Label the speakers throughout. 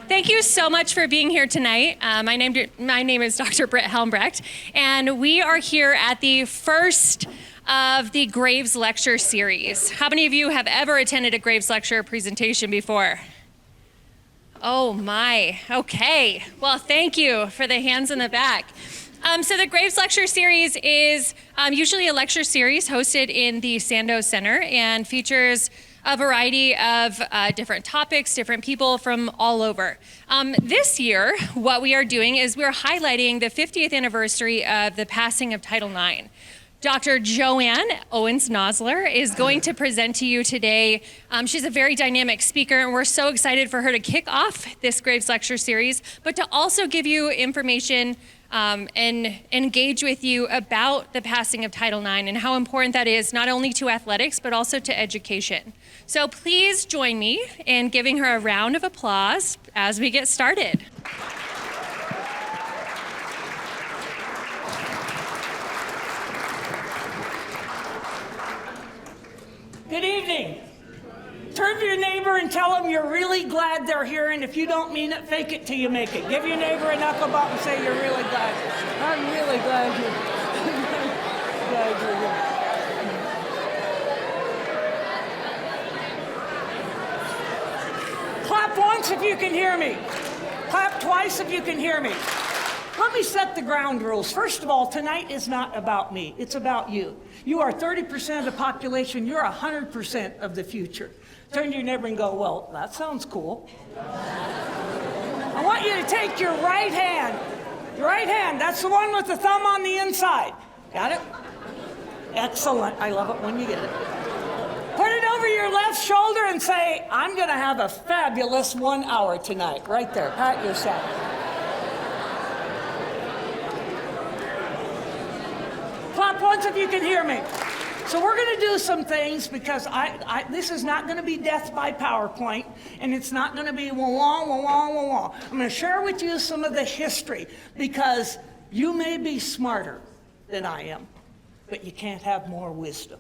Speaker 1: Thank you so much for being here tonight. My name is Dr. Britt Helmbrecht, and we are here at the first of the Graves Lecture Series. How many of you have ever attended a Graves Lecture presentation before? Oh my, okay. Well, thank you for the hands in the back. So the Graves Lecture Series is usually a lecture series hosted in the Sandoz Center and features a variety of different topics, different people from all over. This year, what we are doing is we're highlighting the 50th anniversary of the passing of Title IX. Dr. Anne Owens-Nauslar is going to present to you today. She's a very dynamic speaker, and we're so excited for her to kick off this Graves Lecture Series, but to also give you information and engage with you about the passing of Title IX and how important that is not only to athletics, but also to education. So please join me in giving her a round of applause as we get started.
Speaker 2: Good evening. Turn to your neighbor and tell them you're really glad they're here, and if you don't mean it, fake it till you make it. Give your neighbor a knuckle bump and say you're really glad. I'm really glad you're here. Clap once if you can hear me. Clap twice if you can hear me. Let me set the ground rules. First of all, tonight is not about me. It's about you. You are 30% of the population. You're 100% of the future. Turn to your neighbor and go, well, that sounds cool. I want you to take your right hand. Your right hand, that's the one with the thumb on the inside. Got it? Excellent. I love it when you get it. Put it over your left shoulder and say, I'm going to have a fabulous 1 hour tonight. Right there. Pat yourself. Clap once if you can hear me. So we're going to do some things because this is not going to be death by PowerPoint, and it's not going to be wah-wah, wah-wah, wah-wah. I'm going to share with you some of the history because you may be smarter than I am, but you can't have more wisdom.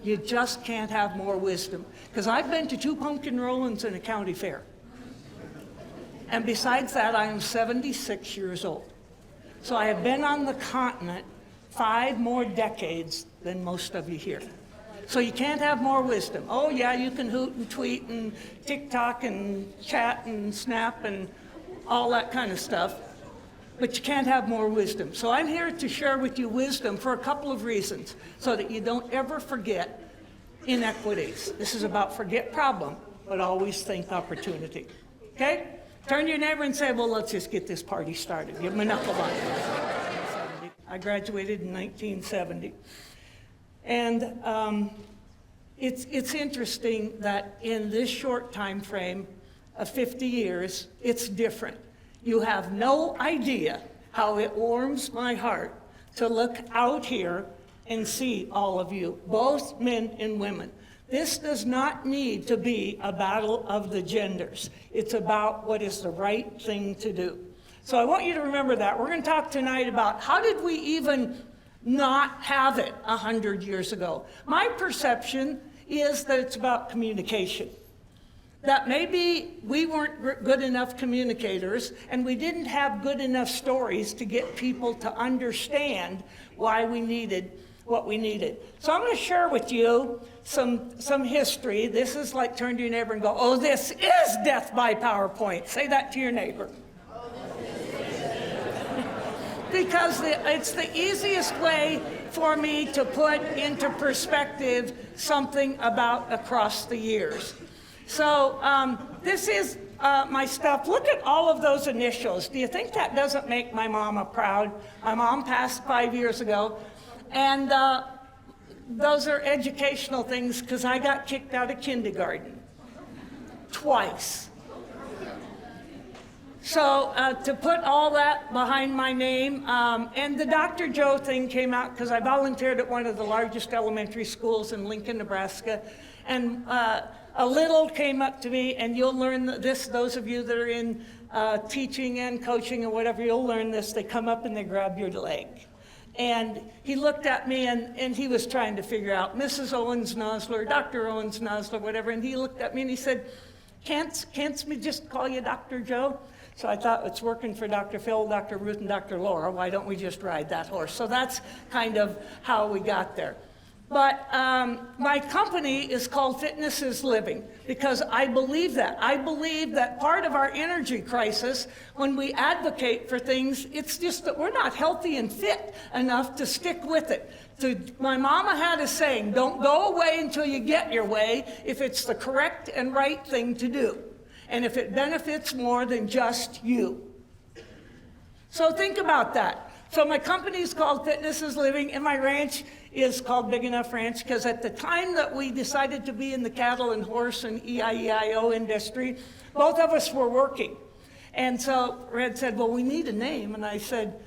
Speaker 2: You just can't have more wisdom. Because I've been to 2 pumpkin rollings and a county fair. And besides that, I am 76 years old. So I have been on the continent 5 more decades than most of you here. So you can't have more wisdom. Oh yeah, you can hoot and tweet and TikTok and chat and snap and all that kind of stuff, but you can't have more wisdom. So I'm here to share with you wisdom for a couple of reasons, so that you don't ever forget inequities. This is about forget problem, but always think opportunity. Okay? Turn to your neighbor and say, well, let's just get this party started. Give them a knuckle bump. I graduated in 1970. And it's interesting that in this short time frame of 50 years, it's different. You have no idea how it warms my heart to look out here and see all of you, both men and women. This does not need to be a battle of the genders. It's about what is the right thing to do. So I want you to remember that. We're going to talk tonight about how did we even not have it 100 years ago. My perception is that it's about communication. That maybe we weren't good enough communicators and we didn't have good enough stories to get people to understand why we needed what we needed. So I'm going to share with you some history. This is like turn to your neighbor and go, oh, this is death by PowerPoint. Say that to your neighbor. Because it's the easiest way for me to put into perspective something about across the years. So this is my stuff. Look at all of those initials. Do you think that doesn't make my mama proud? My mom passed 5 years ago. And those are educational things because I got kicked out of kindergarten twice. So to put all that behind my name, and the Dr. Joe thing came out because I volunteered at one of the largest elementary schools in Lincoln, Nebraska. And a little came up to me, and you'll learn this, those of you that are in teaching and coaching or whatever, you'll learn this. They come up and they grab your leg. And he looked at me and he was trying to figure out Mrs. Owens-Nauslar, Dr. Owens-Nauslar, whatever. And he looked at me and he said, Can't me just call you Dr. Joe? So I thought, it's working for Dr. Phil, Dr. Ruth, and Dr. Laura. Why don't we just ride that horse? So that's kind of how we got there. But my company is called Fitness is Living because I believe that. I believe that part of our energy crisis, when we advocate for things, it's just that we're not healthy and fit enough to stick with it. My mama had a saying, don't go away until you get your way if it's the correct and right thing to do, and if it benefits more than just you. So think about that. So my company is called Fitness is Living, and my ranch is called Big Enough Ranch, because at the time that we decided to be in the cattle and horse and EIEIO industry, both of us were working. And so Red said, well, we need a name. And I said,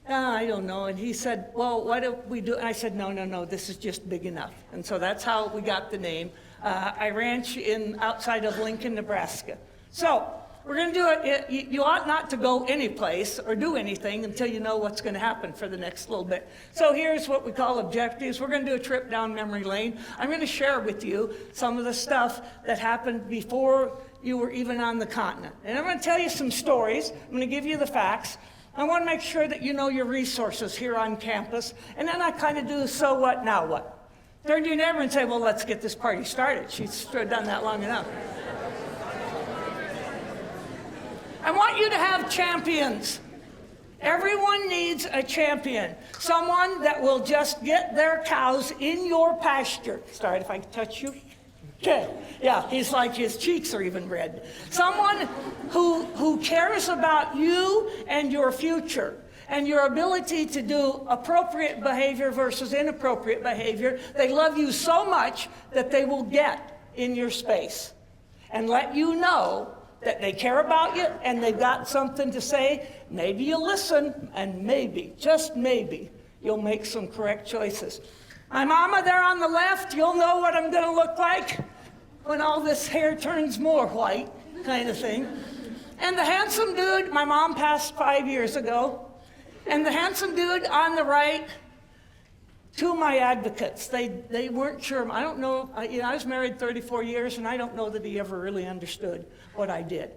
Speaker 2: I don't know. And he said, well, what do we do? And I said, no, this is just Big Enough. And so that's how we got the name. I ranch outside of Lincoln, Nebraska. So we're going to do it. You ought not to go any place or do anything until you know what's going to happen for the next little bit. So here's what we call objectives. We're going to do a trip down memory lane. I'm going to share with you some of the stuff that happened before you were even on the continent. And I'm going to tell you some stories. I'm going to give you the facts. I want to make sure that you know your resources here on campus. And then I kind of do so what, now what? Turn to your neighbor and say, well, let's get this party started. She's done that long enough. I want you to have champions. Everyone needs a champion. Someone that will just get their cows in your pasture. Sorry if I touch you. Okay. Yeah, he's like his cheeks are even red. Someone who cares about you and your future and your ability to do appropriate behavior versus inappropriate behavior. They love you so much that they will get in your space and let you know that they care about you and they've got something to say. Maybe you'll listen, and maybe, just maybe, you'll make some correct choices. My mama there on the left, you'll know what I'm gonna look like when all this hair turns more white, kind of thing. And the handsome dude, my mom passed 5 years ago, and the handsome dude on the right, two of my advocates, they weren't sure. I don't know, I was married 34 years, and I don't know that he ever really understood what I did.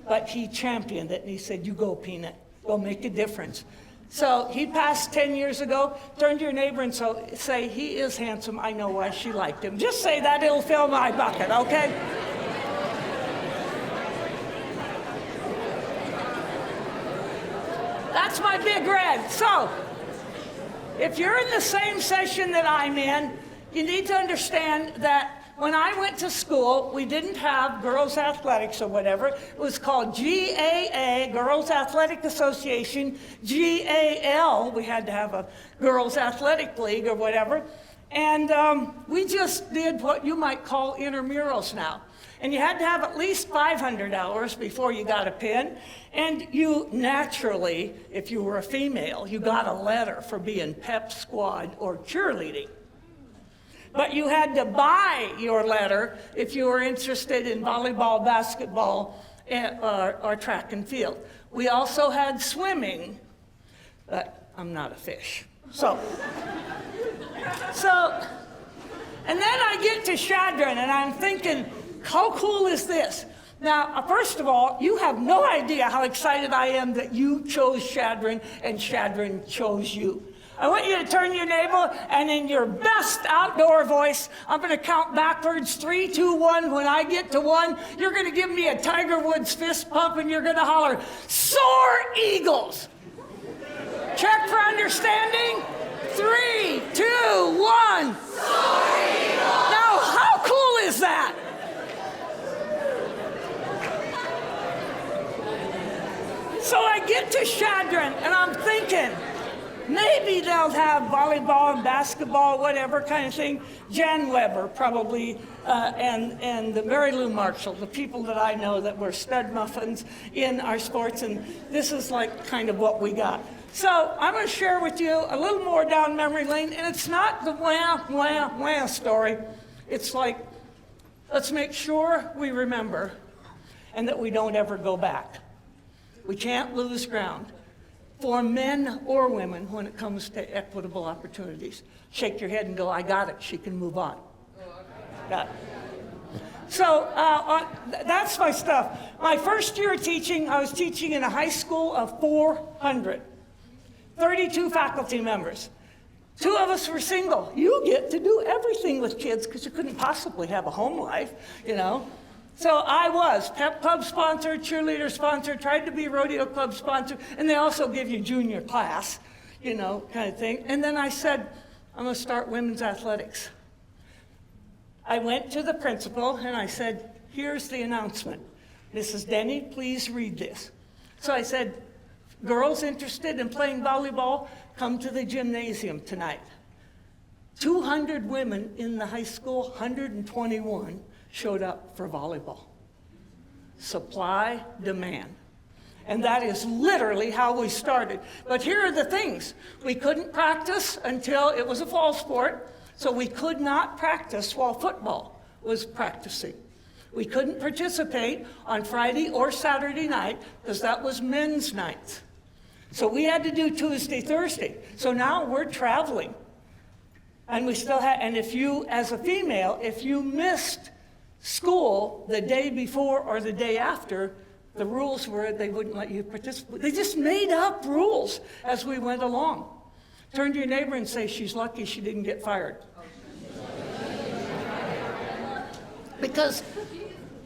Speaker 2: But he championed it, and he said, you go, Peanut, go make a difference. So he passed 10 years ago. Turn to your neighbor and say, he is handsome, I know why she liked him. Just say that, it'll fill my bucket, okay? That's my big red. So, if you're in the same session that I'm in, you need to understand that when I went to school, we didn't have girls' athletics or whatever. It was called GAA, Girls Athletic Association, GAL. We had to have a girls' athletic league or whatever. And we just did what you might call intramurals now. And you had to have at least 500 hours before you got a pin. And you naturally, if you were a female, you got a letter for being pep squad or cheerleading. But you had to buy your letter if you were interested in volleyball, basketball, or track and field. We also had swimming, but I'm not a fish. So, and then I get to Chadron, and I'm thinking, how cool is this? Now, first of all, you have no idea how excited I am that you chose Chadron and Chadron chose you. I want you to turn to your neighbor, and in your best outdoor voice, I'm going to count backwards, 3, 2, 1. When I get to 1, you're going to give me a Tiger Woods fist pump, and you're going to holler, "Soar Eagles!" Check for understanding. 3, 2, 1. Soar Eagles! Now, how cool is that? So I get to Chadron, and I'm thinking, maybe they'll have volleyball and basketball, whatever kind of thing. Jan Weber, probably, and the Mary Lou Marshall, the people that I know that were stud muffins in our sports, and this is like kind of what we got. So I'm going to share with you a little more down memory lane, and it's not the wah story. It's like, let's make sure we remember and that we don't ever go back. We can't lose ground for men or women when it comes to equitable opportunities. Shake your head and go, I got it. She can move on. Got it. So that's my stuff. My first year of teaching, I was teaching in a high school of 400, 32 faculty members. 2 of us were single. You get to do everything with kids because you couldn't possibly have a home life, you know. So I was pep club sponsor, cheerleader sponsor, tried to be rodeo club sponsor, and they also give you junior class, you know, kind of thing. And then I said, I'm going to start women's athletics. I went to the principal and I said, here's the announcement. Mrs. Denny, please read this. So I said, girls interested in playing volleyball, come to the gymnasium tonight. 200 women in the high school, 121 showed up for volleyball. Supply, demand. And that is literally how we started. But here are the things. We couldn't practice until it was a fall sport, so we could not practice while football was practicing. We couldn't participate on Friday or Saturday night because that was men's night. So we had to do Tuesday, Thursday. So now we're traveling. And we still had, and if you, as a female, if you missed school the day before or the day after, the rules were they wouldn't let you participate. They just made up rules as we went along. Turn to your neighbor and say, she's lucky she didn't get fired. Because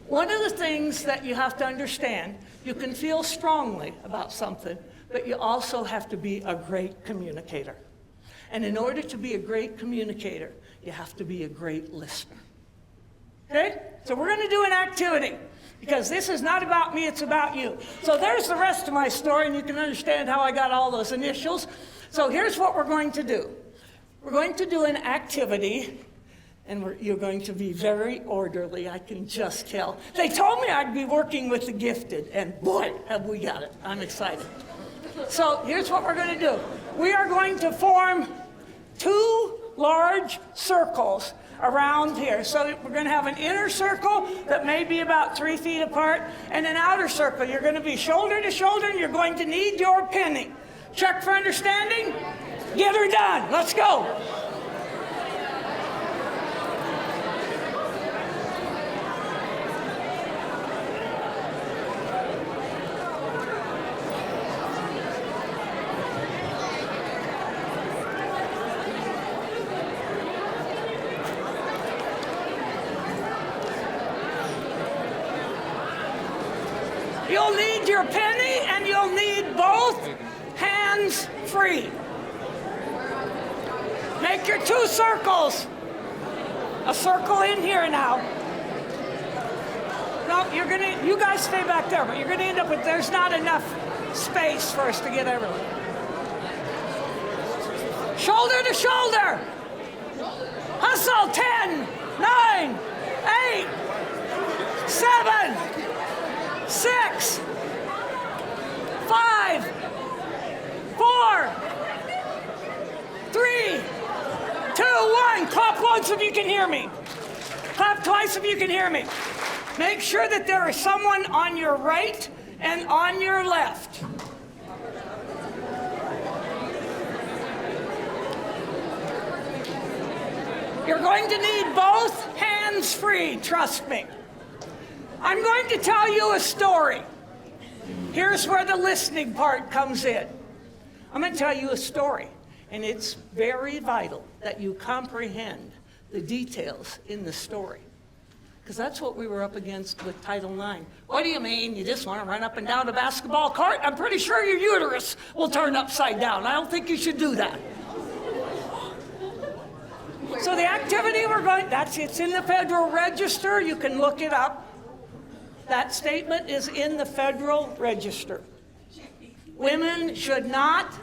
Speaker 2: one of the things that you have to understand, you can feel strongly about something, but you also have to be a great communicator. And in order to be a great communicator, you have to be a great listener. Okay? So we're going to do an activity. Because this is not about me, it's about you. So there's the rest of my story, and you can understand how I got all those initials. So here's what we're going to do. We're going to do an activity, and you're going to be very orderly, I can just tell. They told me I'd be working with the gifted, and boy, have we got it. I'm excited. So here's what we're going to do. We are going to form 2 large circles around here. So we're going to have an inner circle that may be about 3 feet apart and an outer circle. You're going to be shoulder to shoulder and you're going to need your penny. Check for understanding? Get her done. Let's go. You'll need your penny and you'll need both hands free. Make your 2 circles. A circle in here now. No, you guys stay back there, but you're gonna end up with, there's not enough space for us to get everyone. Shoulder to shoulder. Hustle, 10, 9, 8, 7, 6, 5, 4, 3, 2, 1. Clap once if you can hear me. Clap twice if you can hear me. Make sure that there is someone on your right and on your left. You're going to need both hands free, trust me. I'm going to tell you a story. Here's where the listening part comes in. I'm going to tell you a story, and it's very vital that you comprehend the details in the story, because that's what we were up against with Title IX. What do you mean? You just want to run up and down a basketball court? I'm pretty sure your uterus will turn upside down. I don't think you should do that. So the activity we're going, it's in the Federal Register. You can look it up. That statement is in the Federal Register. Women should not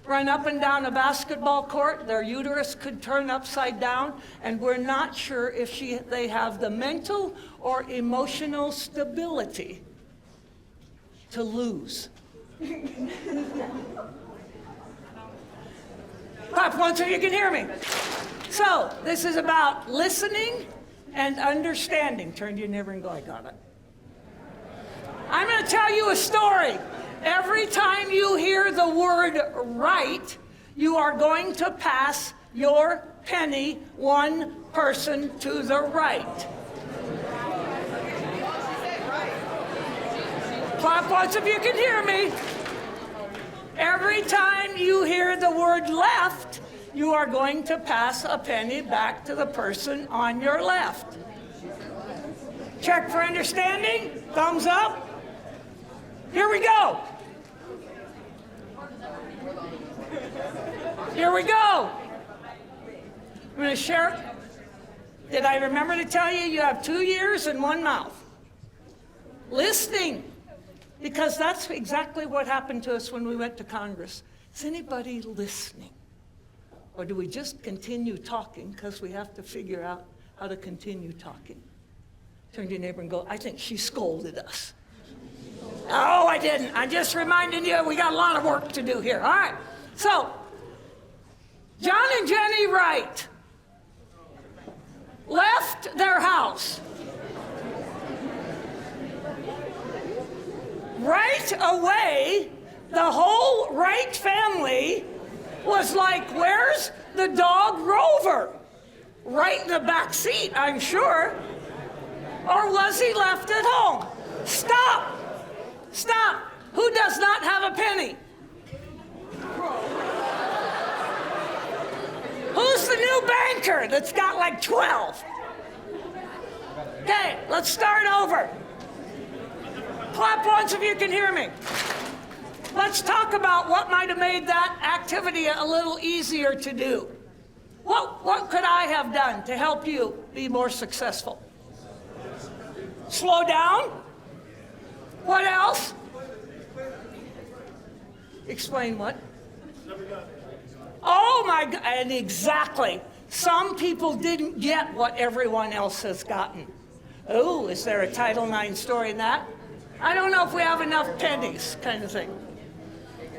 Speaker 2: run up and down a basketball court. Their uterus could turn upside down, and we're not sure if they have the mental or emotional stability to lose. Clap once so you can hear me. So this is about listening and understanding. Turn to your neighbor and go, I got it. I'm going to tell you a story. Every time you hear the word right, you are going to pass your penny 1 person to the right. Clap once if you can hear me. Every time you hear the word left, you are going to pass a penny back to the person on your left. Check for understanding. Thumbs up. Here we go. Here we go. I'm going to share. Did I remember to tell you you have 2 ears and 1 mouth? Listening. Because that's exactly what happened to us when we went to Congress. Is anybody listening? Or do we just continue talking because we have to figure out how to continue talking? Turn to your neighbor and go, I think she scolded us. No, I didn't. I'm just reminding you we got a lot of work to do here. All right. So, John and Jenny Wright left their house. Right away, the whole Wright family was like, where's the dog Rover? Right in the back seat, I'm sure. Or was he left at home? Stop! Stop! Who does not have a penny? Who's the new banker that's got like 12? Okay, let's start over. Clap once if you can hear me. Let's talk about what might have made that activity a little easier to do. What could I have done to help you be more successful? Slow down? What else? Explain what? Oh my God, and exactly. Some people didn't get what everyone else has gotten. Oh, is there a Title IX story in that? I don't know if we have enough pennies, kind of thing.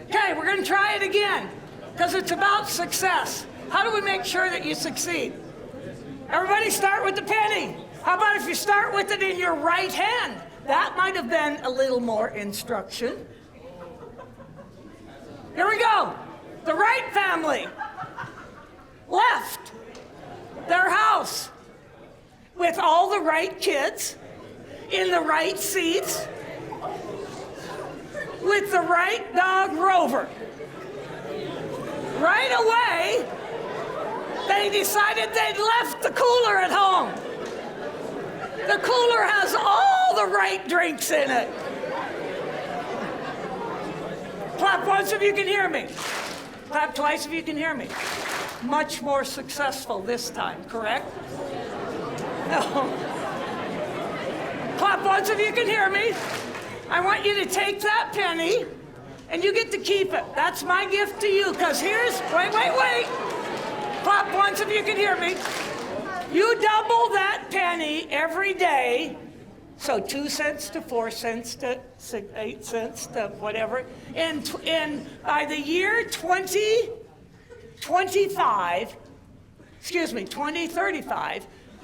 Speaker 2: Okay, we're going to try it again, because it's about success. How do we make sure that you succeed? Everybody start with the penny. How about if you start with it in your right hand? That might have been a little more instruction. Here we go. The Wright family left their house with all the right kids in the right seats with the right dog Rover. Right away, they decided they'd left the cooler at home. The cooler has all the right drinks in it. Clap once if you can hear me. Clap twice if you can hear me. Much more successful this time, correct? No. Clap once if you can hear me. I want you to take that penny and you get to keep it. That's my gift to you, because here's, wait. Clap once if you can hear me. You double that penny every day, so 2 cents to 4 cents to 8 cents to whatever. And by the year 2035,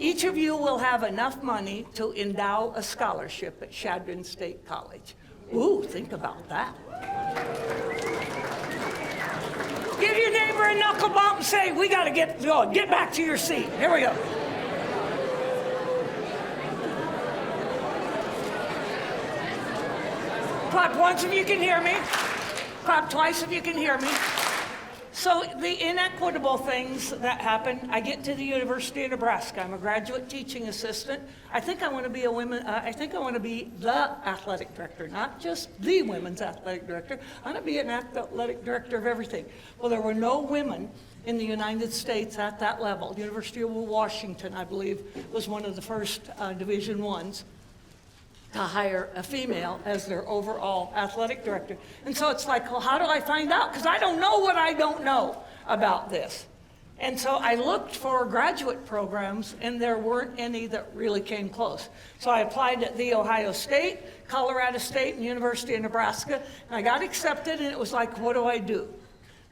Speaker 2: each of you will have enough money to endow a scholarship at Chadron State College. Ooh, think about that. Give your neighbor a knuckle bump and say, we got to get going. Get back to your seat. Here we go. Clap once if you can hear me. Clap twice if you can hear me. So the inequitable things that happen, I get to the University of Nebraska. I'm a graduate teaching assistant. I think I want to be the athletic director, not just the women's athletic director. I want to be an athletic director of everything. Well, there were no women in the United States at that level. The University of Washington, I believe, was one of the first Division I's to hire a female as their overall athletic director. And so it's like, well, how do I find out? Because I don't know what I don't know about this. And so I looked for graduate programs, and there weren't any that really came close. So I applied at The Ohio State, Colorado State, and University of Nebraska, and I got accepted, and it was like, what do I do?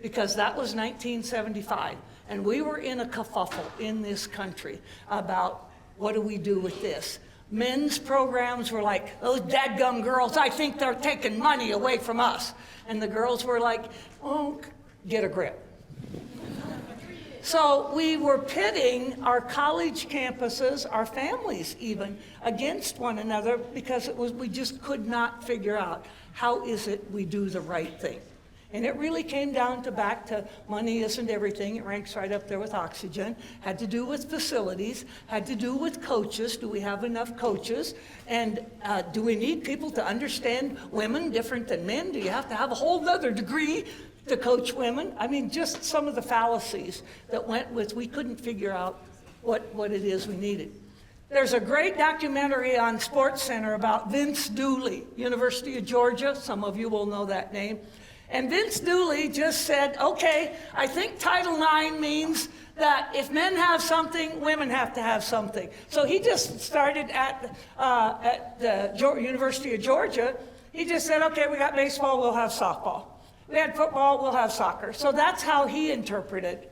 Speaker 2: Because that was 1975, and we were in a kerfuffle in this country about what do we do with this. Men's programs were like, those dadgum girls, I think they're taking money away from us. And the girls were like, oh, get a grip. So we were pitting our college campuses, our families even, against one another because we just could not figure out how is it we do the right thing. And it really came down to back to money isn't everything. It ranks right up there with oxygen. Had to do with facilities, had to do with coaches. Do we have enough coaches? And do we need people to understand women different than men? Do you have to have a whole other degree to coach women? I mean, just some of the fallacies that went with we couldn't figure out what it is we needed. There's a great documentary on SportsCenter about Vince Dooley, University of Georgia. Some of you will know that name. And Vince Dooley just said, okay, I think Title IX means that if men have something, women have to have something. So he just started at the University of Georgia. He just said, okay, we got baseball, we'll have softball. We had football, we'll have soccer. So that's how he interpreted.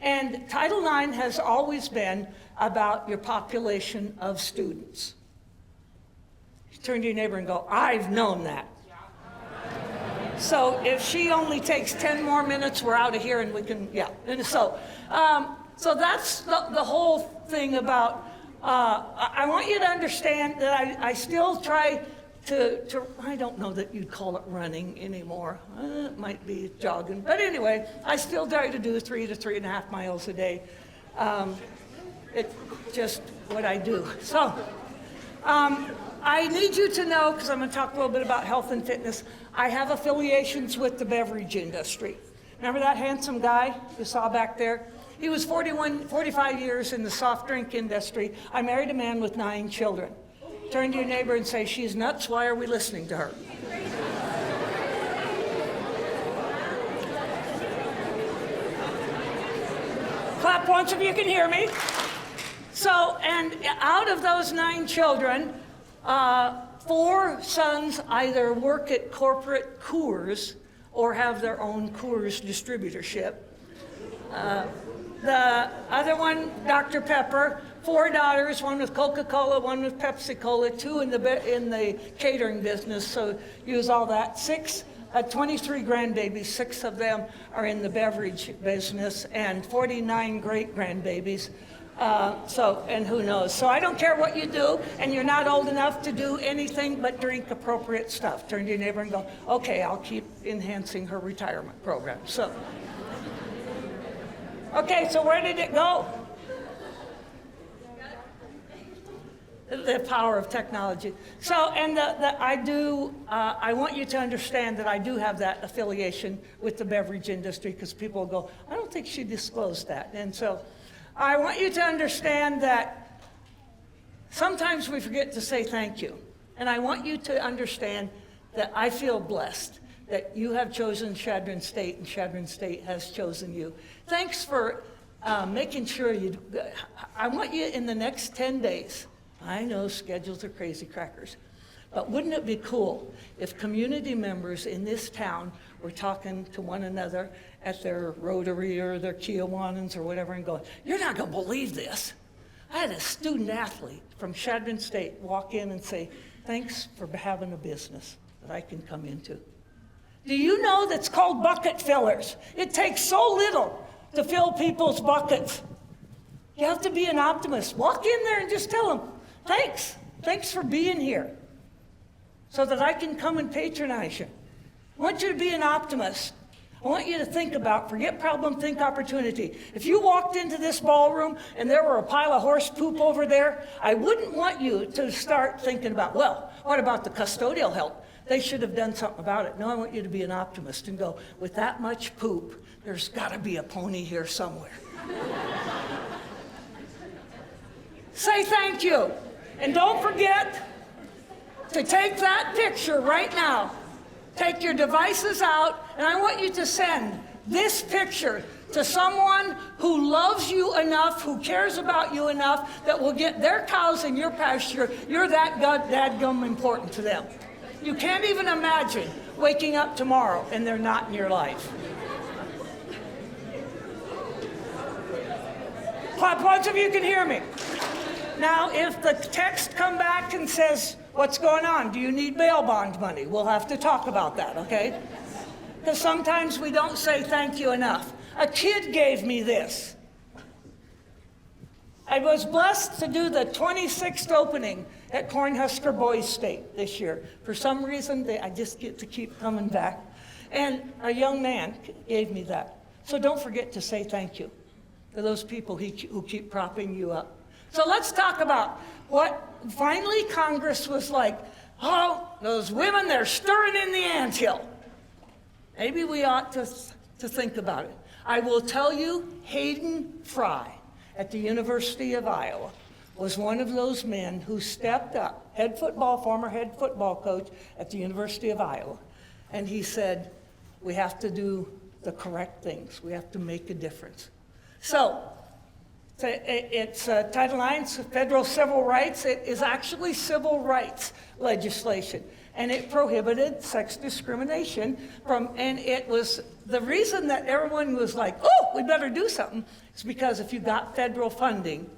Speaker 2: And Title IX has always been about your population of students. Turn to your neighbor and go, I've known that. So if she only takes 10 more minutes, we're out of here and we can, yeah. And so that's the whole thing about, I want you to understand that I still try to, I don't know that you'd call it running anymore. It might be jogging. But anyway, I still try to do 3 to 3.5 miles a day. It's just what I do. So I need you to know, because I'm going to talk a little bit about health and fitness, I have affiliations with the beverage industry. Remember that handsome guy you saw back there? He was 45 years in the soft drink industry. I married a man with 9 children. Turn to your neighbor and say, she's nuts, why are we listening to her? Clap once if you can hear me. So, and out of those 9 children, 4 sons either work at corporate Coors or have their own Coors distributorship. The other one, Dr. Pepper, 4 daughters, one with Coca-Cola, one with Pepsi-Cola, 2 in the catering business, so use all that. 23 grandbabies, 6 of them are in the beverage business, and 49 great-grandbabies. And who knows? So I don't care what you do, and you're not old enough to do anything but drink appropriate stuff. Turn to your neighbor and go, okay, I'll keep enhancing her retirement program. So, okay, so where did it go? The power of technology. So, and I want you to understand that I do have that affiliation with the beverage industry, because people go, I don't think she disclosed that. And so, I want you to understand that sometimes we forget to say thank you. And I want you to understand that I feel blessed that you have chosen Chadron State and Chadron State has chosen you. Thanks for making sure I want you in the next 10 days. I know schedules are crazy crackers, but wouldn't it be cool if community members in this town were talking to one another at their Rotary or their Kiwanis or whatever and going, you're not going to believe this. I had a student athlete from Chadron State walk in and say, thanks for having a business that I can come into. Do you know that's called bucket fillers? It takes so little to fill people's buckets. You have to be an optimist. Walk in there and just tell them, thanks. Thanks for being here so that I can come and patronize you. I want you to be an optimist. I want you to think about, forget problem, think opportunity. If you walked into this ballroom and there were a pile of horse poop over there, I wouldn't want you to start thinking about, well, what about the custodial help? They should have done something about it. No, I want you to be an optimist and go, with that much poop, there's got to be a pony here somewhere. Say thank you. And don't forget to take that picture right now. Take your devices out, and I want you to send this picture to someone who loves you enough, who cares about you enough, that will get their cows in your pasture. You're that dadgum important to them. You can't even imagine waking up tomorrow and they're not in your life. Clap once if you can hear me. Now, if the text come back and says, what's going on? Do you need bail bond money? We'll have to talk about that, okay? Because sometimes we don't say thank you enough. A kid gave me this. I was blessed to do the 26th opening at Cornhusker Boys State this year. For some reason, I just get to keep coming back. And a young man gave me that. So don't forget to say thank you to those people who keep propping you up. So let's talk about what finally Congress was like. Oh, those women, they're stirring in the anthill. Maybe we ought to think about it. I will tell you, Hayden Fry at the University of Iowa was one of those men who stepped up, former head football coach at the University of Iowa. And he said, we have to do the correct things. We have to make a difference. So it's Title IX, federal civil rights. It is actually civil rights legislation. And it prohibited sex discrimination and it was the reason that everyone was like, oh, we better do something, is because if you got federal funding,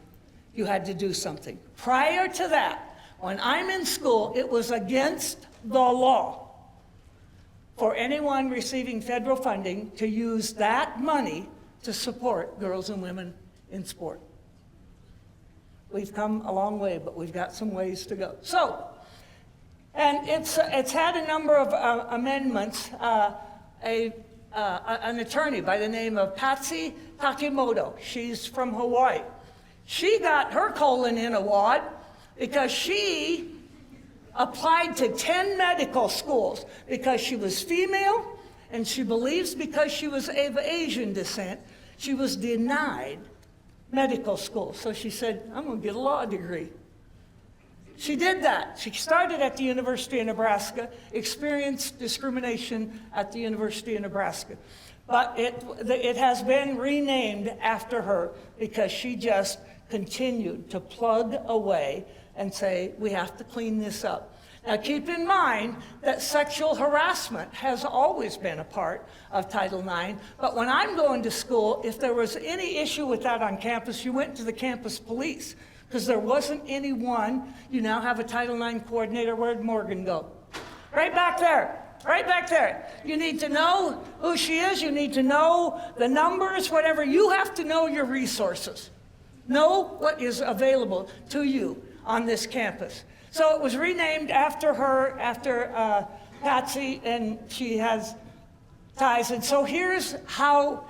Speaker 2: you had to do something. Prior to that, when I'm in school, it was against the law for anyone receiving federal funding to use that money to support girls and women in sport. We've come a long way, but we've got some ways to go. So, and it's had a number of amendments. An attorney by the name of Patsy Takimoto, she's from Hawaii. She got her colon-in award because she applied to 10 medical schools because she was female, and she believes because she was of Asian descent, she was denied medical school. So she said, I'm going to get a law degree. She did that. She started at the University of Nebraska, experienced discrimination at the University of Nebraska. But it has been renamed after her because she just continued to plug away and say, we have to clean this up. Now keep in mind that sexual harassment has always been a part of Title IX, but when I'm going to school, if there was any issue with that on campus, you went to the campus police, because there wasn't any one. You now have a Title IX coordinator. Where'd Morgan go? Right back there. Right back there. You need to know who she is. You need to know the numbers, whatever. You have to know your resources. Know what is available to you on this campus. So it was renamed after her, after Patsy, and she has ties. And so here's how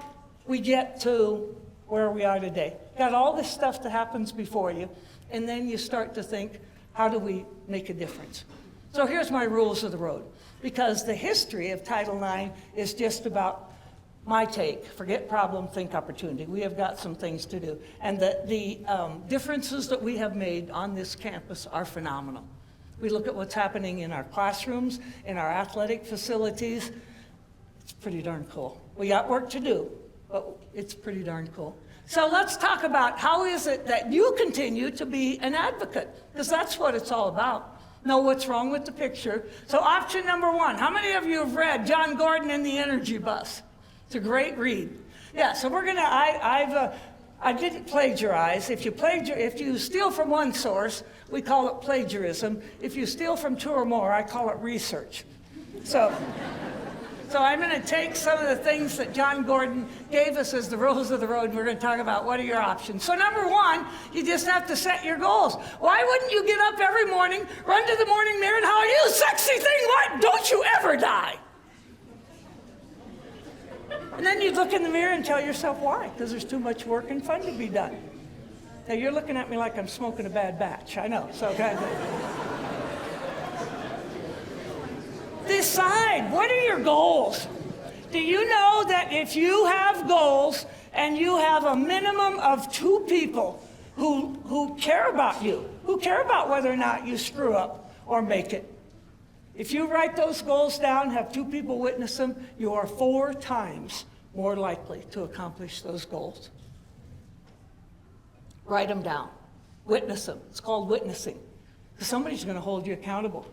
Speaker 2: we get to where we are today. Got all this stuff that happens before you, and then you start to think, how do we make a difference? So here's my rules of the road, because the history of Title IX is just about my take. Forget problem, think opportunity. We have got some things to do. And the differences that we have made on this campus are phenomenal. We look at what's happening in our classrooms, in our athletic facilities. It's pretty darn cool. We got work to do, but it's pretty darn cool. So let's talk about how is it that you continue to be an advocate, because that's what it's all about. Know what's wrong with the picture. So option number one, how many of you have read John Gordon and the Energy Bus? It's a great read. Yeah, so we're gonna, I didn't plagiarize. If you steal from one source, we call it plagiarism. If you steal from two or more, I call it research. So I'm going to take some of the things that John Gordon gave us as the rules of the road. We're going to talk about what are your options. So number one, you just have to set your goals. Why wouldn't you get up every morning, run to the morning mirror, and how are you, sexy thing? What? Don't you ever die? And then you look in the mirror and tell yourself why, because there's too much work and fun to be done. Now you're looking at me like I'm smoking a bad batch. I know. So kind of. Decide, what are your goals? Do you know that if you have goals and you have a minimum of 2 people who care about you, who care about whether or not you screw up or make it, if you write those goals down, have 2 people witness them, you are 4 times more likely to accomplish those goals. Write them down. Witness them. It's called witnessing. Somebody's going to hold you accountable.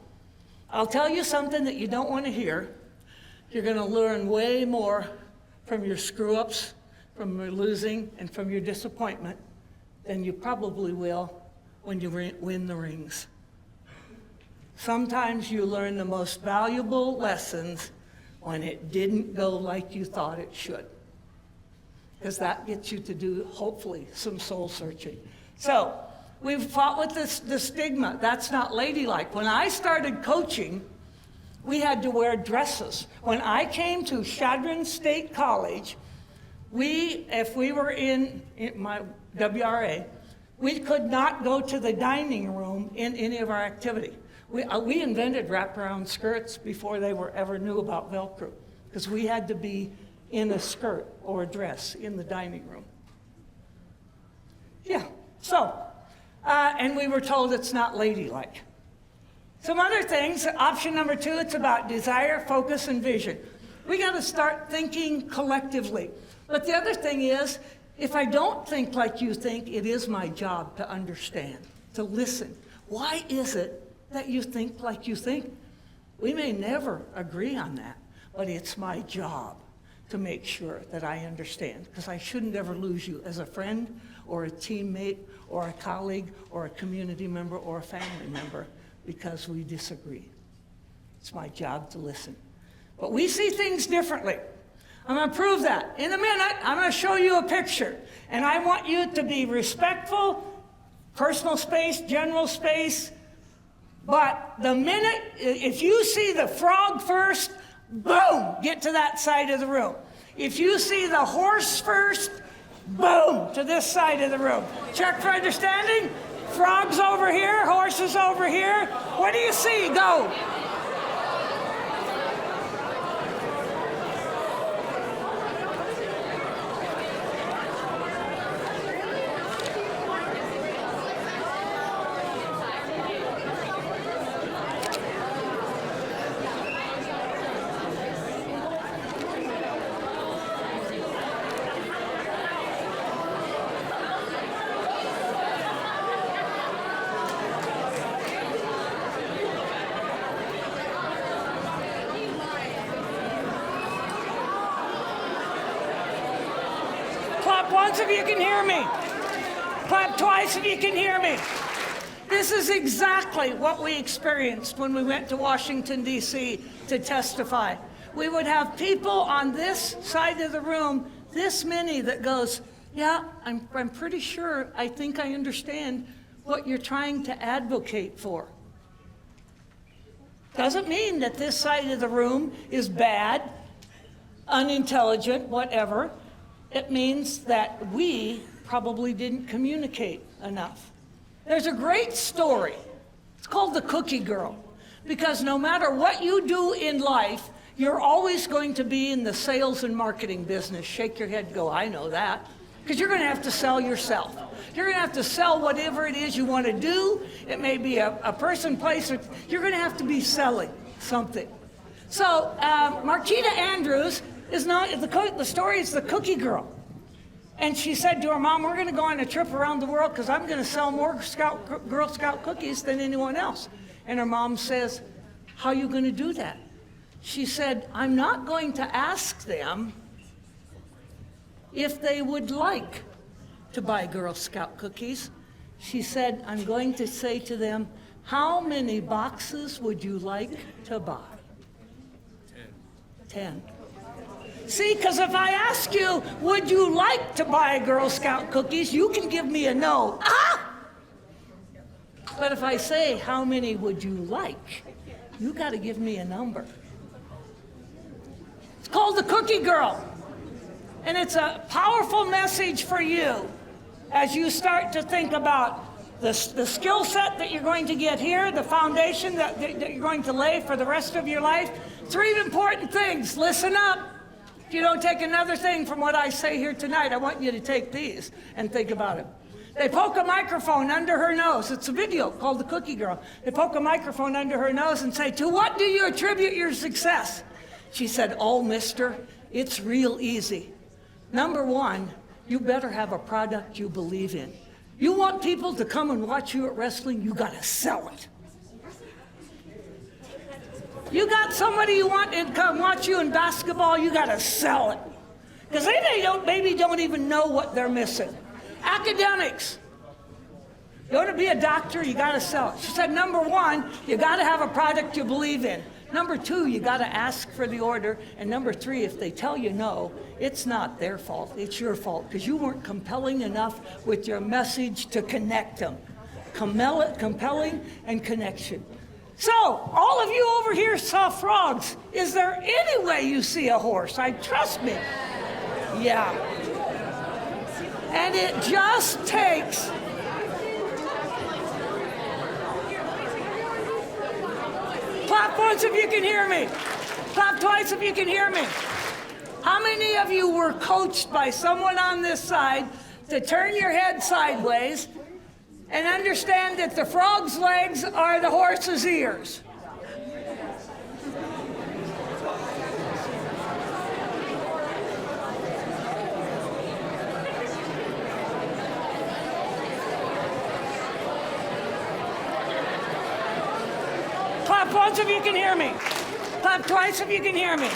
Speaker 2: I'll tell you something that you don't want to hear. You're going to learn way more from your screw-ups, from your losing, and from your disappointment than you probably will when you win the rings. Sometimes you learn the most valuable lessons when it didn't go like you thought it should, because that gets you to do, hopefully, some soul searching. So we've fought with the stigma. That's not ladylike. When I started coaching, we had to wear dresses. When I came to Chadron State College, if we were in my WRA, we could not go to the dining room in any of our activity. We invented wraparound skirts before they were ever knew about Velcro, because we had to be in a skirt or a dress in the dining room. Yeah, so, and we were told it's not ladylike. Some other things, option number 2, it's about desire, focus, and vision. We got to start thinking collectively. But the other thing is, if I don't think like you think, it is my job to understand, to listen. Why is it that you think like you think? We may never agree on that, but it's my job to make sure that I understand, because I shouldn't ever lose you as a friend or a teammate or a colleague or a community member or a family member because we disagree. It's my job to listen. But we see things differently. I'm going to prove that. In a minute, I'm going to show you a picture. And I want you to be respectful, personal space, general space. But the minute, if you see the frog first, boom, get to that side of the room. If you see the horse first, boom, to this side of the room. Check for understanding. Frogs over here, horses over here. What do you see? Go. Clap once if you can hear me. Clap twice if you can hear me. This is exactly what we experienced when we went to Washington, D.C. to testify. We would have people on this side of the room, this many, that goes, yeah, I'm pretty sure, I think I understand what you're trying to advocate for. Doesn't mean that this side of the room is bad, unintelligent, whatever. It means that we probably didn't communicate enough. There's a great story. It's called The Cookie Girl. Because no matter what you do in life, you're always going to be in the sales and marketing business. Shake your head, go, I know that. Because you're going to have to sell yourself. You're going to have to sell whatever it is you want to do. It may be a person, place, or you're going to have to be selling something. So Marquita Andrews is not, the story is The Cookie Girl. And she said to her mom, we're going to go on a trip around the world because I'm going to sell more Girl Scout cookies than anyone else. And her mom says, how are you going to do that? She said, I'm not going to ask them if they would like to buy Girl Scout cookies. She said, I'm going to say to them, how many boxes would you like to buy? 10. See, because if I ask you, would you like to buy Girl Scout cookies, you can give me a no. Ah! But if I say, how many would you like, you got to give me a number. It's called The Cookie Girl. And it's a powerful message for you as you start to think about the skill set that you're going to get here, the foundation that you're going to lay for the rest of your life. 3 important things. Listen up. If you don't take another thing from what I say here tonight, I want you to take these and think about it. They poke a microphone under her nose. It's a video called The Cookie Girl. They poke a microphone under her nose and say, to what do you attribute your success? She said, oh, mister, it's real easy. Number 1, you better have a product you believe in. You want people to come and watch you at wrestling, you got to sell it. You got somebody you want to come watch you in basketball, you got to sell it. Because they maybe don't even know what they're missing. Academics. You want to be a doctor, you got to sell it. She said, number 1, you got to have a product you believe in. Number 2, you got to ask for the order. And number 3, if they tell you no, it's not their fault. It's your fault because you weren't compelling enough with your message to connect them. Compelling and connection. So, all of you over here saw frogs. Is there any way you see a horse? Trust me. Yeah. And it just takes... Clap once if you can hear me. Clap twice if you can hear me. How many of you were coached by someone on this side to turn your head sideways and understand that the frog's legs are the horse's ears? Clap once if you can hear me. Clap twice if you can hear me.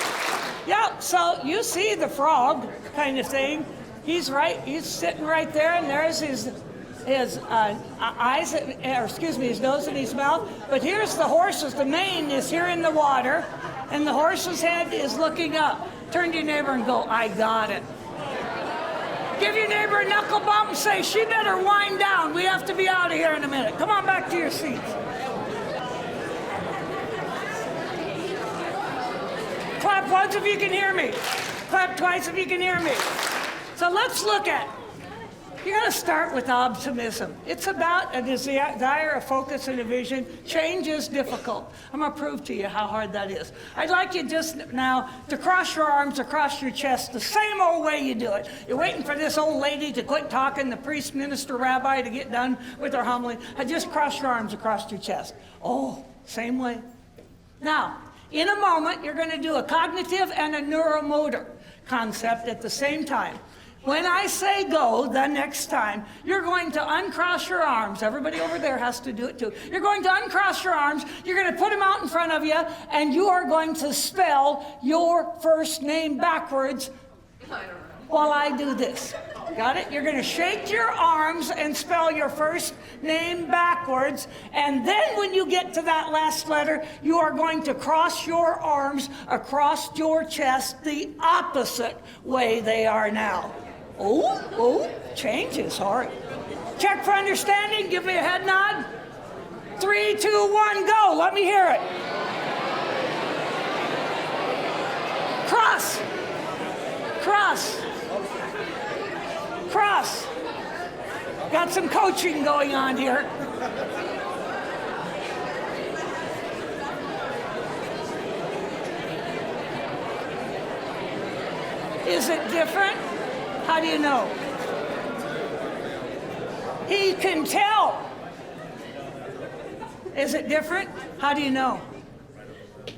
Speaker 2: Yeah, so you see the frog kind of thing. He's sitting right there, and there's his eyes, his nose and his mouth. But here's the horse's, the mane is here in the water, and the horse's head is looking up. Turn to your neighbor and go, I got it. Give your neighbor a knuckle bump and say, she better wind down. We have to be out of here in a minute. Come on back to your seats. Clap once if you can hear me. Clap twice if you can hear me. So let's look at, you got to start with optimism. It's about a desire, a focus, and a vision. Change is difficult. I'm going to prove to you how hard that is. I'd like you just now to cross your arms across your chest the same old way you do it. You're waiting for this old lady to quit talking, the priest, minister, rabbi to get done with her homily. Just cross your arms across your chest. Oh, same way. Now, in a moment, you're going to do a cognitive and a neuromotor concept at the same time. When I say go the next time, you're going to uncross your arms. Everybody over there has to do it too. You're going to uncross your arms. You're going to put them out in front of you, and you are going to spell your first name backwards while I do this. Got it? You're going to shake your arms and spell your first name backwards. And then when you get to that last letter, you are going to cross your arms across your chest the opposite way they are now. Oh, change is hard. Check for understanding. Give me a head nod. 3, 2, 1, go. Let me hear it. Cross. Cross. Cross. Got some coaching going on here. Is it different? How do you know? He can tell. Is it different? How do you know?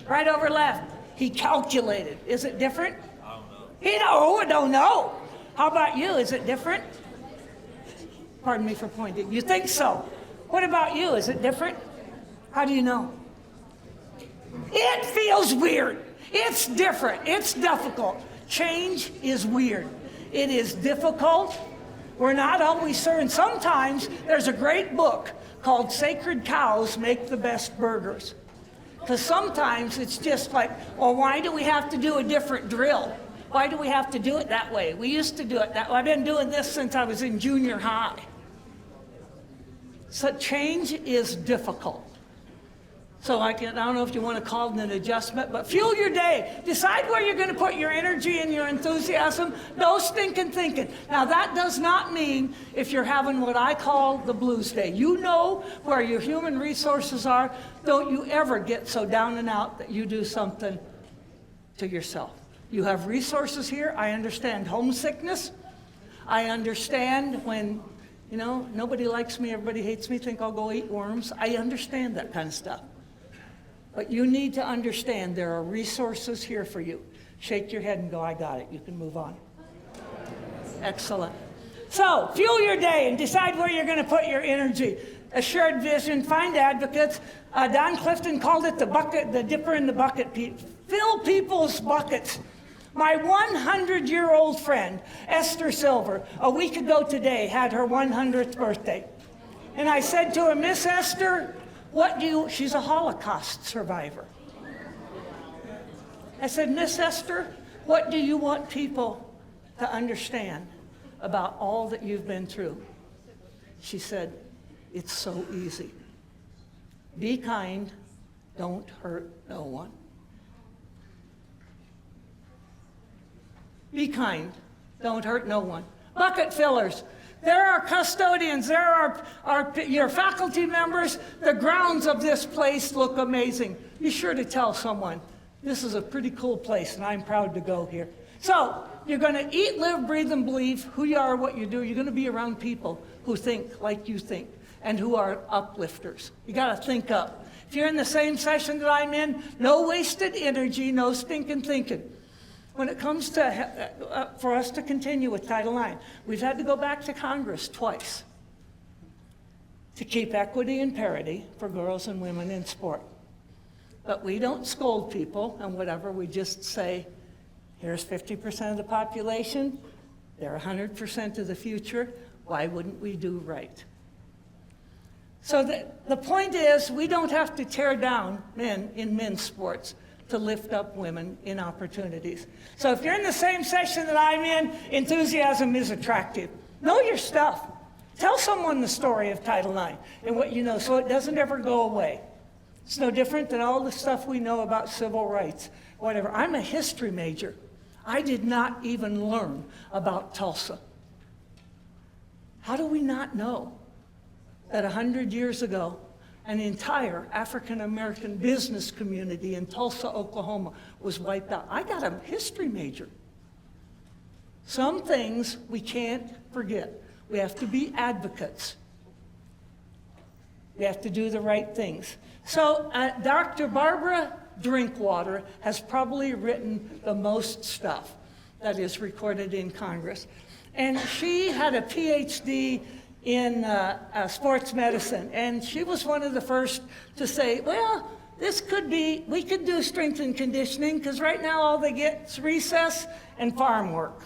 Speaker 2: Right over left. He calculated. Is it different? I don't know. How about you? Is it different? Pardon me for pointing. You think so? What about you? Is it different? How do you know? It feels weird. It's different. It's difficult. Change is weird. It is difficult. We're not always certain. Sometimes there's a great book called Sacred Cows Make the Best Burgers. Because sometimes it's just like, well, why do we have to do a different drill? Why do we have to do it that way? We used to do it that way. I've been doing this since I was in junior high. So change is difficult. So I don't know if you want to call it an adjustment, but fuel your day. Decide where you're going to put your energy and your enthusiasm. No stinking thinking. Now that does not mean if you're having what I call the blues day. You know where your human resources are. Don't you ever get so down and out that you do something to yourself. You have resources here. I understand homesickness. I understand when, nobody likes me, everybody hates me, think I'll go eat worms. I understand that kind of stuff. But you need to understand there are resources here for you. Shake your head and go, I got it. You can move on. Excellent. So, fuel your day and decide where you're going to put your energy. Assured vision, find advocates. Don Clifton called it the dipper in the bucket. Fill people's buckets. My 100-year-old friend, Esther Silver, a week ago today, had her 100th birthday. And I said to her, Miss Esther, she's a Holocaust survivor. I said, Miss Esther, what do you want people to understand about all that you've been through? She said, it's so easy. Be kind, don't hurt no one. Be kind, don't hurt no one. Bucket fillers. There are custodians, there are your faculty members. The grounds of this place look amazing. Be sure to tell someone, this is a pretty cool place and I'm proud to go here. So, you're going to eat, live, breathe, and believe who you are, what you do. You're going to be around people who think like you think and who are uplifters. You got to think up. If you're in the same session that I'm in, no wasted energy, no stinking thinking. When it comes to, for us to continue with Title IX, we've had to go back to Congress twice to keep equity and parity for girls and women in sport. But we don't scold people and whatever, we just say, here's 50% of the population, they're 100% of the future, why wouldn't we do right? So the point is, we don't have to tear down men in men's sports to lift up women in opportunities. So if you're in the same session that I'm in, enthusiasm is attractive. Know your stuff. Tell someone the story of Title IX and what you know so it doesn't ever go away. It's no different than all the stuff we know about civil rights, whatever. I'm a history major. I did not even learn about Tulsa. How do we not know that 100 years ago, an entire African-American business community in Tulsa, Oklahoma was wiped out? I got a history major. Some things we can't forget. We have to be advocates. We have to do the right things. So Dr. Barbara Drinkwater has probably written the most stuff that is recorded in Congress. And she had a PhD in sports medicine. And she was one of the first to say, well, this could be, we could do strength and conditioning because right now all they get is recess and farm work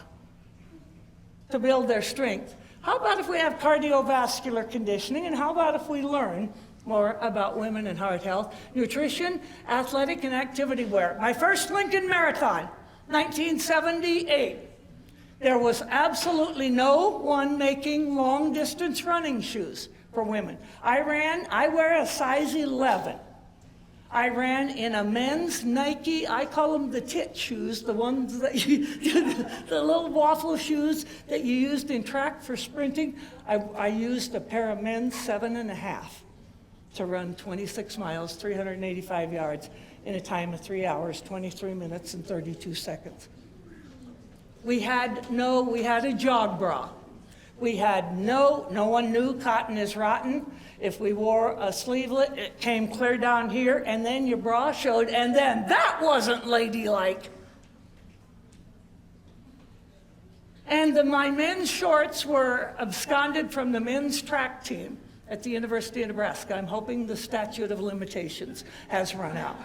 Speaker 2: to build their strength. How about if we have cardiovascular conditioning, and how about if we learn more about women and heart health, nutrition, athletic and activity wear? My first Lincoln Marathon, 1978. There was absolutely no one making long distance running shoes for women. I wear a size 11. I ran in a men's Nike, I call them the tit shoes, the ones that the little waffle shoes that you used in track for sprinting. I used a pair of men's 7.5 to run 26 miles, 385 yards in a time of 3 hours, 23 minutes, and 32 seconds. We had a jog bra. No one knew cotton is rotten. If we wore a sleevelet, it came clear down here, and then your bra showed, and then that wasn't ladylike. And my men's shorts were absconded from the men's track team at the University of Nebraska. I'm hoping the statute of limitations has run out.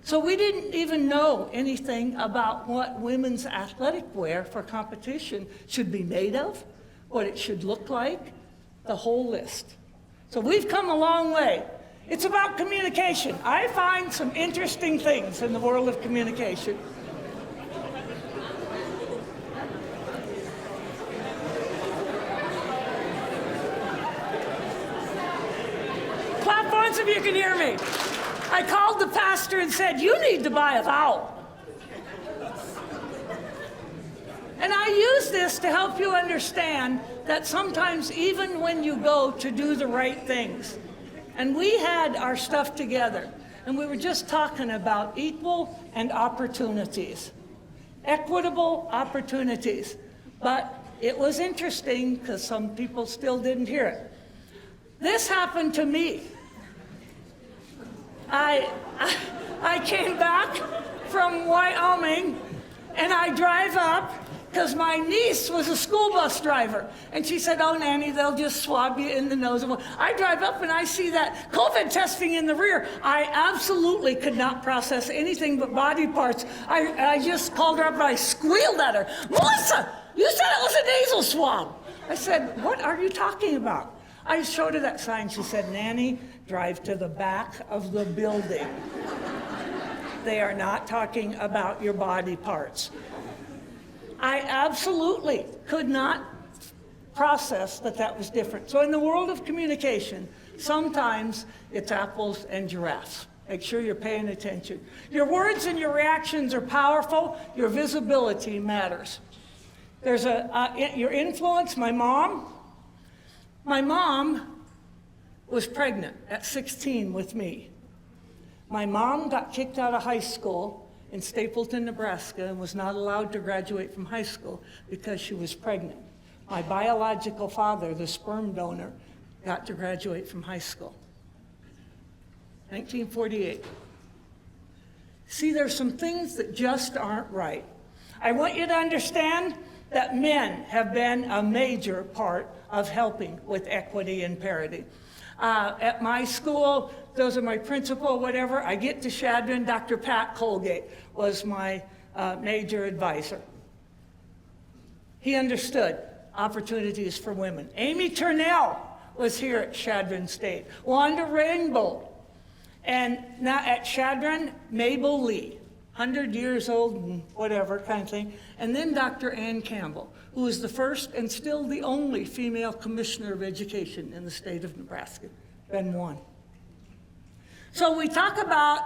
Speaker 2: So we didn't even know anything about what women's athletic wear for competition should be made of, what it should look like, the whole list. So we've come a long way. It's about communication. I find some interesting things in the world of communication. Clap once if you can hear me. I called the pastor and said, you need to buy a vowel. And I use this to help you understand that sometimes even when you go to do the right things, and we had our stuff together, and we were just talking about equal and opportunities, equitable opportunities. But it was interesting because some people still didn't hear it. This happened to me. I came back from Wyoming, and I drive up because my niece was a school bus driver. And she said, oh, Nanny, they'll just swab you in the nose. I drive up and I see that COVID testing in the rear. I absolutely could not process anything but body parts. I just called her up and I squealed at her. Melissa, you said it was a nasal swab. I said, what are you talking about? I showed her that sign. She said, Nanny, drive to the back of the building. They are not talking about your body parts. I absolutely could not process that was different. So in the world of communication, sometimes it's apples and giraffes. Make sure you're paying attention. Your words and your reactions are powerful. Your visibility matters. There's your influence. My mom was pregnant at 16 with me. My mom got kicked out of high school in Stapleton, Nebraska, and was not allowed to graduate from high school because she was pregnant. My biological father, the sperm donor, got to graduate from high school. 1948. See, there's some things that just aren't right. I want you to understand that men have been a major part of helping with equity and parity. At my school, those are my principal, whatever, I get to Chadron, Dr. Pat Colgate was my major advisor. He understood opportunities for women. Amy Turnell was here at Chadron State. Wanda Rainbow. And now at Chadron, Mabel Lee, 100 years old and whatever kind of thing. And then Dr. Ann Campbell, who was the first and still the only female commissioner of education in the state of Nebraska. Been one. So we talk about,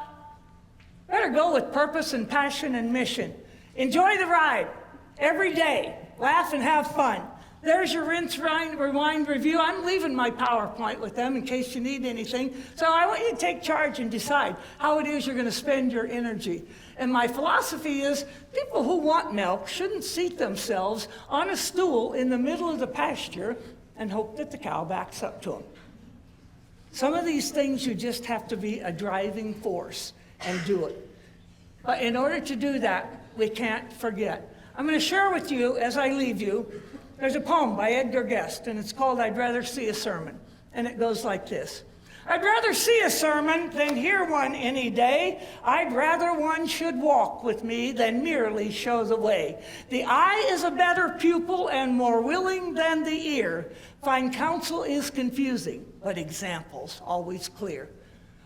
Speaker 2: better go with purpose and passion and mission. Enjoy the ride every day. Laugh and have fun. There's your rinse, rewind, review. I'm leaving my PowerPoint with them in case you need anything. So I want you to take charge and decide how it is you're going to spend your energy. And my philosophy is people who want milk shouldn't seat themselves on a stool in the middle of the pasture and hope that the cow backs up to them. Some of these things you just have to be a driving force and do it. But in order to do that, we can't forget. I'm going to share with you as I leave you. There's a poem by Edgar Guest, and it's called I'd Rather See a Sermon. And it goes like this. I'd rather see a sermon than hear one any day. I'd rather one should walk with me than merely show the way. The eye is a better pupil and more willing than the ear. Fine counsel is confusing, but example's always clear.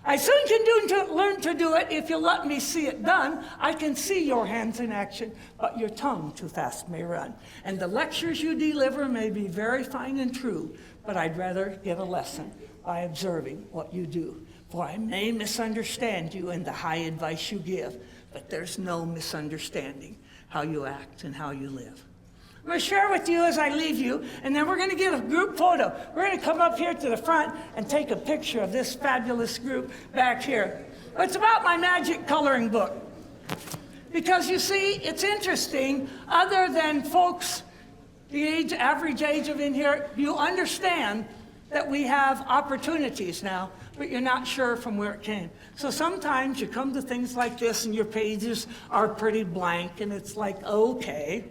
Speaker 2: I soon can learn to do it if you let me see it done. I can see your hands in action, but your tongue too fast may run. And the lectures you deliver may be very fine and true, but I'd rather get a lesson by observing what you do. For I may misunderstand you in the high advice you give, but there's no misunderstanding how you act and how you live. I'm going to share with you as I leave you, and then we're going to get a group photo. We're going to come up here to the front and take a picture of this fabulous group back here. It's about my magic coloring book. Because you see, it's interesting, other than folks, the average age of in here, you understand that we have opportunities now, but you're not sure from where it came. So sometimes you come to things like this and your pages are pretty blank, and it's like, okay.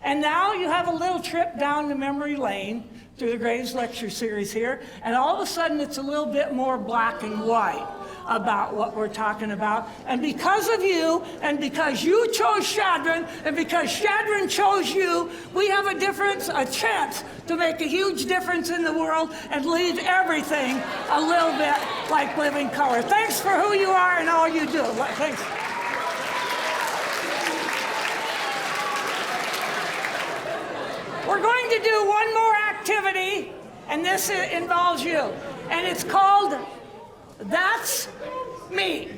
Speaker 2: And now you have a little trip down the memory lane through the Graves Lecture Series here, and all of a sudden it's a little bit more black and white about what we're talking about. And because of you, and because you chose Chadron, and because Chadron chose you, we have a chance to make a huge difference in the world and leave everything a little bit like living color. Thanks for who you are and all you do. Thanks. We're going to do one more activity, and this involves you. And it's called That's Me.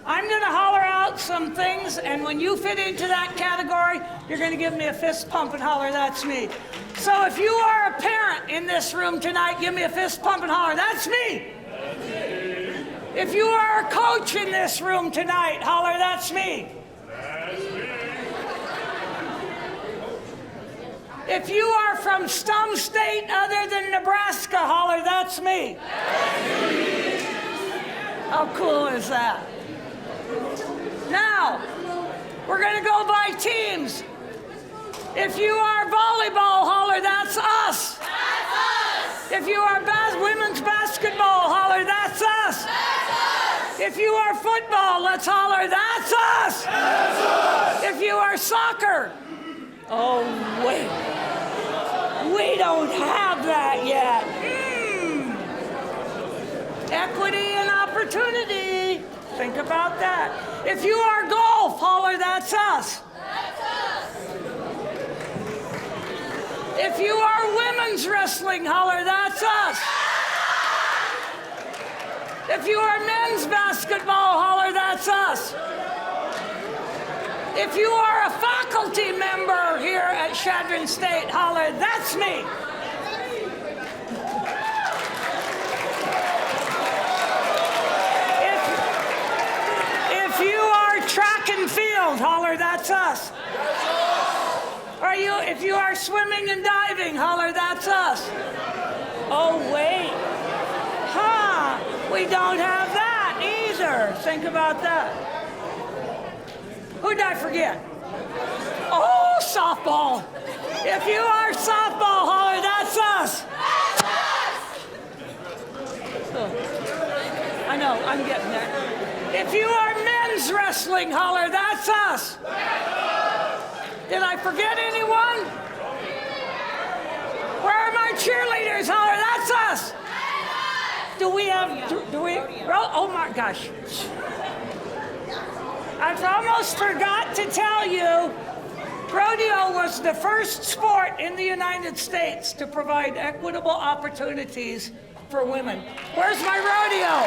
Speaker 2: I'm going to holler out some things, and when you fit into that category, you're going to give me a fist pump and holler, that's me. So if you are a parent in this room tonight, give me a fist pump and holler, that's me. That's me. If you are a coach in this room tonight, holler, that's me. That's me. If you are from some state other than Nebraska, holler, that's me. That's me. How cool is that? Now, we're going to go by teams. If you are volleyball, holler, that's us. That's us. If you are women's basketball, holler, that's us. That's us. If you are football, let's holler, that's us. That's us. If you are soccer, oh, wait. We don't have that yet. Equity and opportunity. Think about that. If you are golf, holler, that's us. If you are women's wrestling, holler, that's us. If you are men's basketball, holler, that's us. If you are a faculty member here at Chadron State, holler, that's me. If you are track and field, holler, that's us. If you are swimming and diving, holler, that's us. Oh, wait. We don't have that either. Think about that. Who did I forget? Oh, softball. If you are softball, holler, that's us. Oh, I know, I'm getting there. If you are men's wrestling, holler, that's us. Did I forget anyone? Where are my cheerleaders? Holler, that's us. Do we? Oh my gosh. I've almost forgot to tell you, rodeo was the first sport in the United States to provide equitable opportunities for women. Where's my rodeo?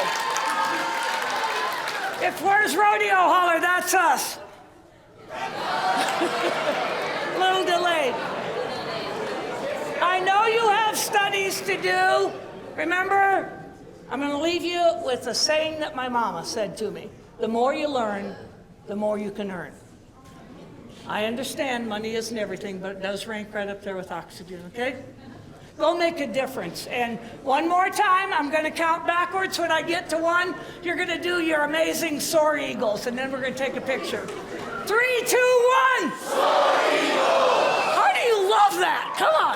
Speaker 2: Where's rodeo, holler, that's us. Little delayed. I know you have studies to do. Remember, I'm going to leave you with a saying that my mama said to me. The more you learn, the more you can earn. I understand money isn't everything, but it does rank right up there with oxygen, okay? Go make a difference. And one more time, I'm going to count backwards. When I get to 1, you're going to do your amazing soar eagles, and then we're going to take a picture. 3, 2, 1. Soar eagles. How do you love that? Come on.